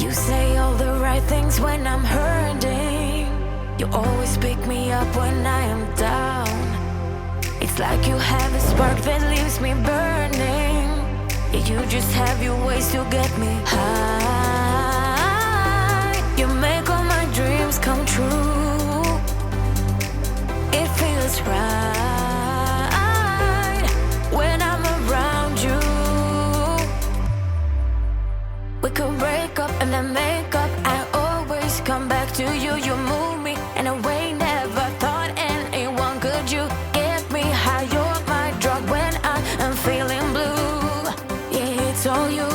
You say all the right things when I'm hurting. You always pick me up when I am down. It's like you have a spark that leaves me burning. Yeah, you just have your ways to get me high. You make all my dreams come true. It feels right when I'm around you. We could break up and then make up. I always come back to you. You move me in a way never thought anyone could. You get me high. You're my drug when I am feeling blue. Yeah, it's all you.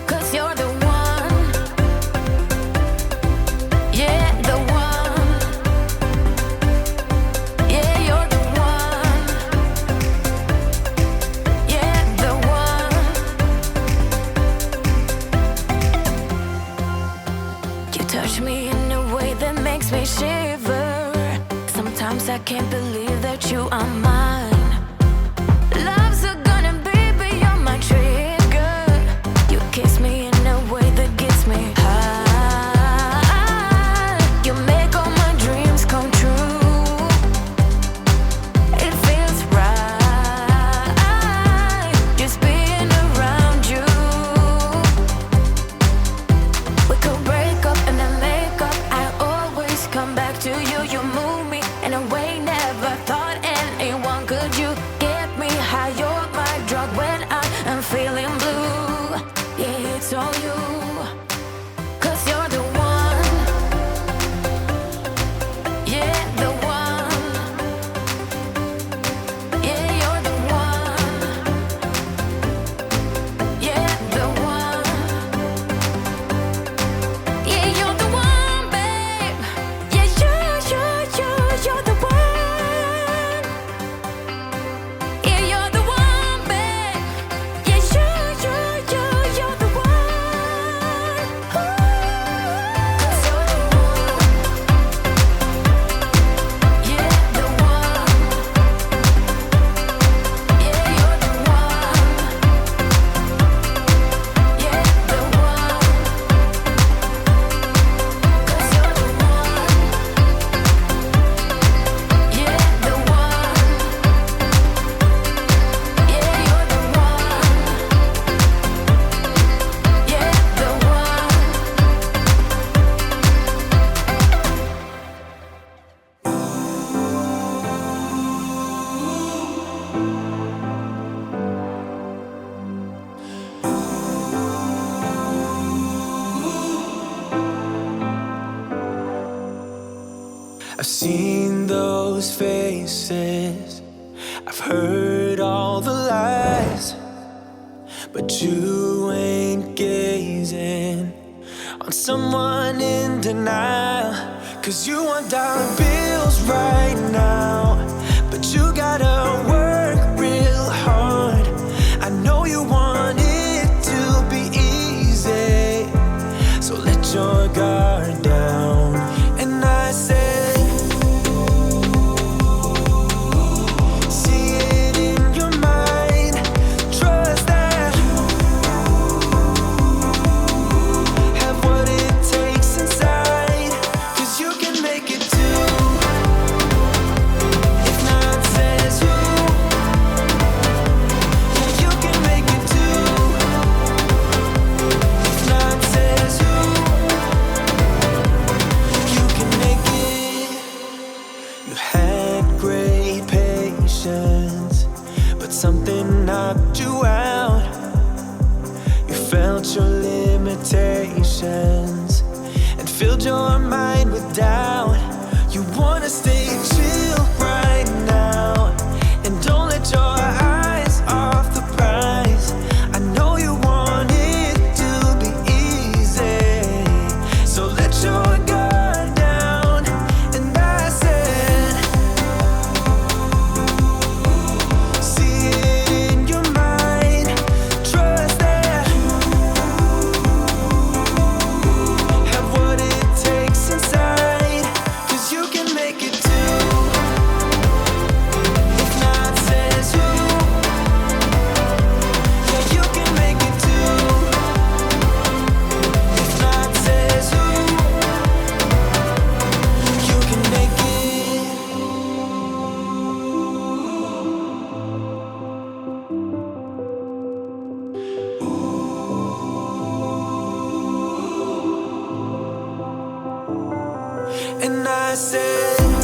'Cause you're the one. Yeah, the one. Yeah, you're the one. Yeah, the one. You touch me in a way that makes me shiver. Sometimes I can't believe that you are mine. Love's a gun and baby, you're my trigger. You kiss me in a way that gets me high. You make all my dreams come true. It feels right just being around you. We could break up and then make up. I always come back to you. You move me in a way never thought anyone could. You get me high. You're my drug when I am feeling blue. Yeah, it's all you. 'Cause you're the one. Yeah, the one. Yeah, you're the one. Yeah, the one. Yeah, you're the one, babe. Yeah, you're the one. Yeah, you're the one, babe. Yeah, you're the one. Ooh. 'Cause you're the one. Yeah, the one. Yeah, you're the one. Yeah, the one. 'Cause you're the one. Yeah, the one. Yeah, you're the one. Yeah, the one. I've seen those faces, I've heard all the lies, but you ain't gazing on someone in denial. 'Cause you want dollar bills right now, but you gotta work real hard. I know you want it to be easy, so let your guard down. And I said, see it in your mind, trust that have what it takes inside. 'Cause you can make it too, if not says who. Yeah, you can make it too, if not says who. You can make it. You had great patience, but something knocked you out. You felt your limitations and filled your mind with doubt. You wanna stay chill right now and don't let your eyes off the prize. I know you want it to be easy, so let your guard down. And I said, see it in your mind, trust that have what it takes inside. I said